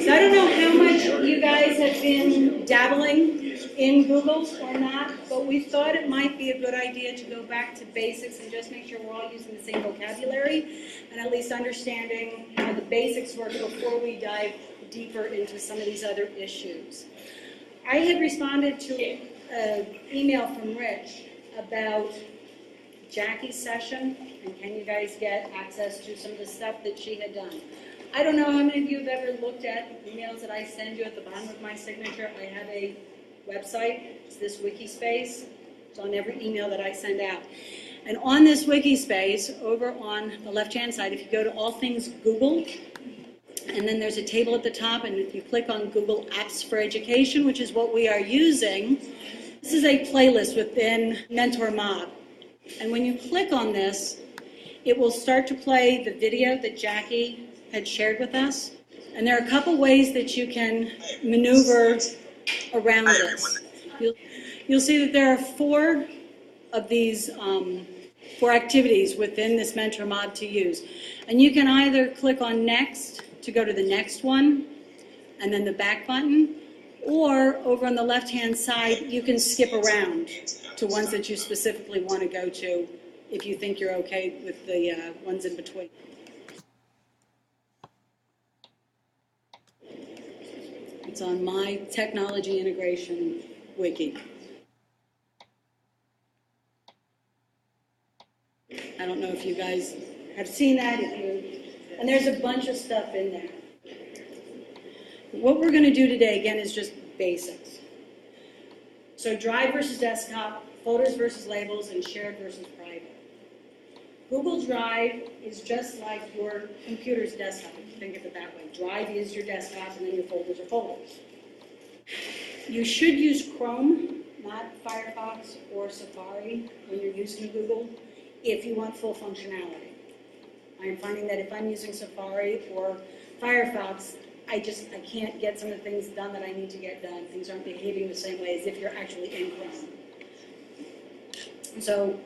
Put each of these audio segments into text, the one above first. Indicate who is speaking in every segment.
Speaker 1: So I don't know how much you guys have been dabbling in Google or not, but we thought it might be a good idea to go back to basics and just make sure we're all using the same vocabulary and at least understanding how the basics work before we dive deeper into some of these other issues. I had responded to an email from Rich about Jackie's session, and can you guys get access to some of the stuff that she had done? I don't know how many of you have ever looked at emails that I send you at the bottom of my signature. I have a website. It's this Wikispace. It's on every email that I send out. And on this Wikispace, over on the left-hand side, if you go to all things Google, and then there's a table at the top, and if you click on Google Apps for Education, which is what we are using, this is a playlist within Mentor Mob. And when you click on this, it will start to play the video that Jackie had shared with us. And there are a couple ways that you can maneuver around this. You'll see that there are 4 of these 4 activities within this Mentor Mob to use. And you can either click on Next to go to the next one, and then the back button, or over on the left-hand side, you can skip around to ones that you specifically want to go to if you think you're okay with the ones in between. It's on my technology integration wiki. I don't know if you guys have seen that, and there's a bunch of stuff in there. What we're going to do today, again, is just basics. So Drive versus desktop, folders versus labels, and shared versus private. Google Drive is just like your computer's desktop, if you think of it that way. Drive is your desktop, and then your folders are folders. You should use Chrome, not Firefox or Safari when you're using Google, if you want full functionality. I'm finding that if I'm using Safari or Firefox, I can't get some of the things done that I need to get done. Things aren't behaving the same way as if you're actually in Chrome. So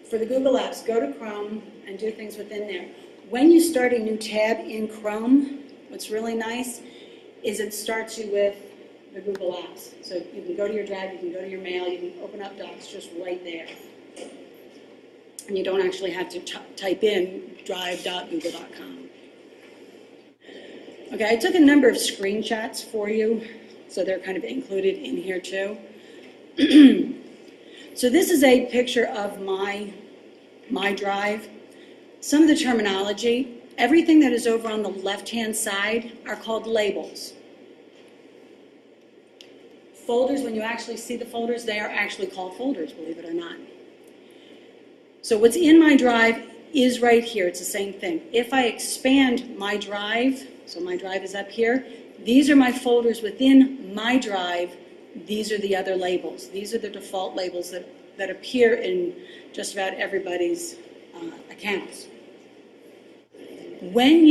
Speaker 1: for the Google apps, go to Chrome and do things within there. When you start a new tab in Chrome, what's really nice is it starts you with the Google apps. So you can go to your Drive, you can go to your Mail, you can open up Docs just right there. And you don't actually have to type in drive.google.com. Okay, I took a number of screenshots for you, so they're kind of included in here too. So this is a picture of my Drive. Some of the terminology, everything that is over on the left-hand side are called labels. Folders, when you actually see the folders, they are actually called folders, believe it or not. So what's in my Drive is right here. It's the same thing. If I expand my Drive, so my Drive is up here, these are my folders within my Drive. These are the other labels. These are the default labels that appear in just about everybody's accounts. When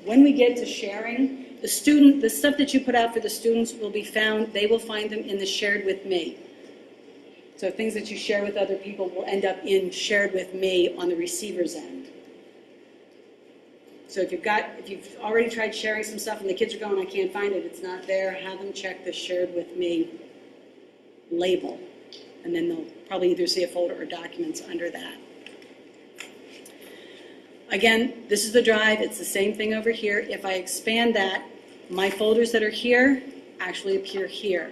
Speaker 1: we get to sharing, the stuff that you put out for the students will be found, they will find them in the Shared With Me. So things that you share with other people will end up in Shared With Me on the receiver's end. So if you've already tried sharing some stuff and the kids are going, I can't find it, it's not there, have them check the Shared With Me label. And then they'll probably either see a folder or documents under that. Again, this is the Drive, it's the same thing over here. If I expand that, my folders that are here actually appear here.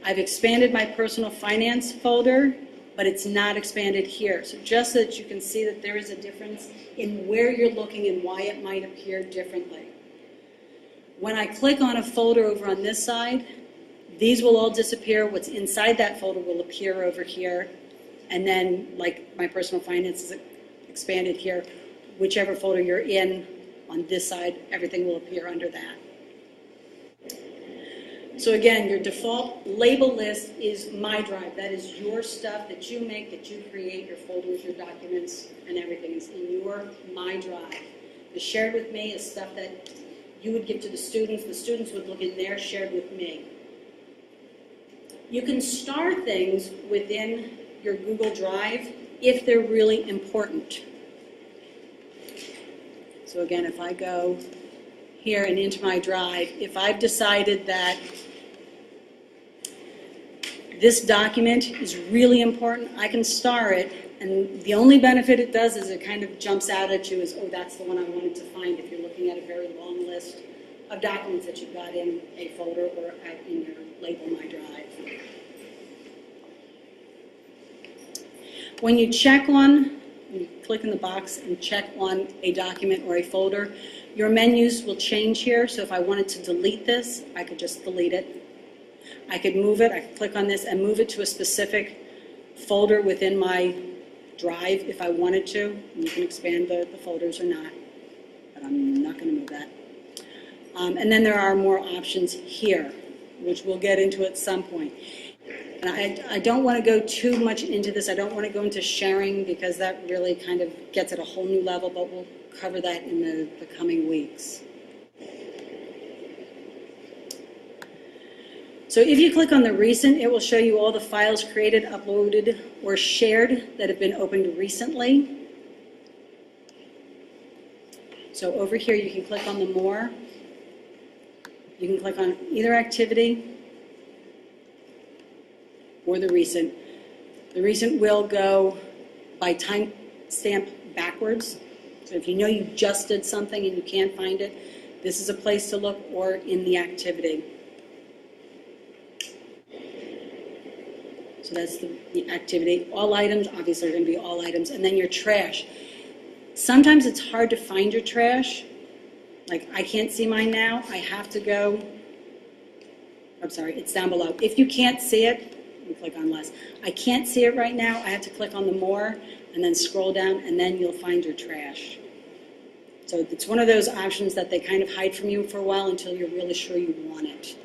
Speaker 1: I've expanded my personal finance folder, but it's not expanded here. So just so that you can see that there is a difference in where you're looking and why it might appear differently. When I click on a folder over on this side, these will all disappear. What's inside that folder will appear over here. And then, like my personal finance is expanded here, whichever folder you're in on this side, everything will appear under that. So again, your default label list is My Drive. That is your stuff that you make, that you create, your folders, your documents, and everything is in your My Drive. The Shared With Me is stuff that you would give to the students. The students would look in their Shared With Me. You can star things within your Google Drive if they're really important. So again, if I go here and into my drive, if I've decided that this document is really important, I can star it, and the only benefit it does is it kind of jumps out at you as, oh, that's the one I wanted to find if you're looking at a very long list of documents that you've got in a folder or in your Label My Drive. When you click in the box and check on a document or a folder, your menus will change here. So if I wanted to delete this, I could just delete it. I could move it, I could click on this and move it to a specific folder within my drive if I wanted to. And you can expand the folders or not, but I'm not going to move that. And then there are more options here, which we'll get into at some point. And I don't want to go too much into this. I don't want to go into sharing because that really kind of gets at a whole new level, but we'll cover that in the coming weeks. So if you click on the recent, it will show you all the files created, uploaded, or shared that have been opened recently. So over here, you can click on the more. You can click on either activity or the recent. The recent will go by timestamp backwards. So if you know you just did something and you can't find it, this is a place to look, or in the activity. So that's the activity. All items, obviously, are going to be all items. And then your trash. Sometimes it's hard to find your trash. Like, I can't see mine now. I have to go, I'm sorry, it's down below. If you can't see it, you click on less. I can't see it right now. I have to click on the more and then scroll down, and then you'll find your trash. So it's one of those options that they kind of hide from you for a while until you're really sure you want it.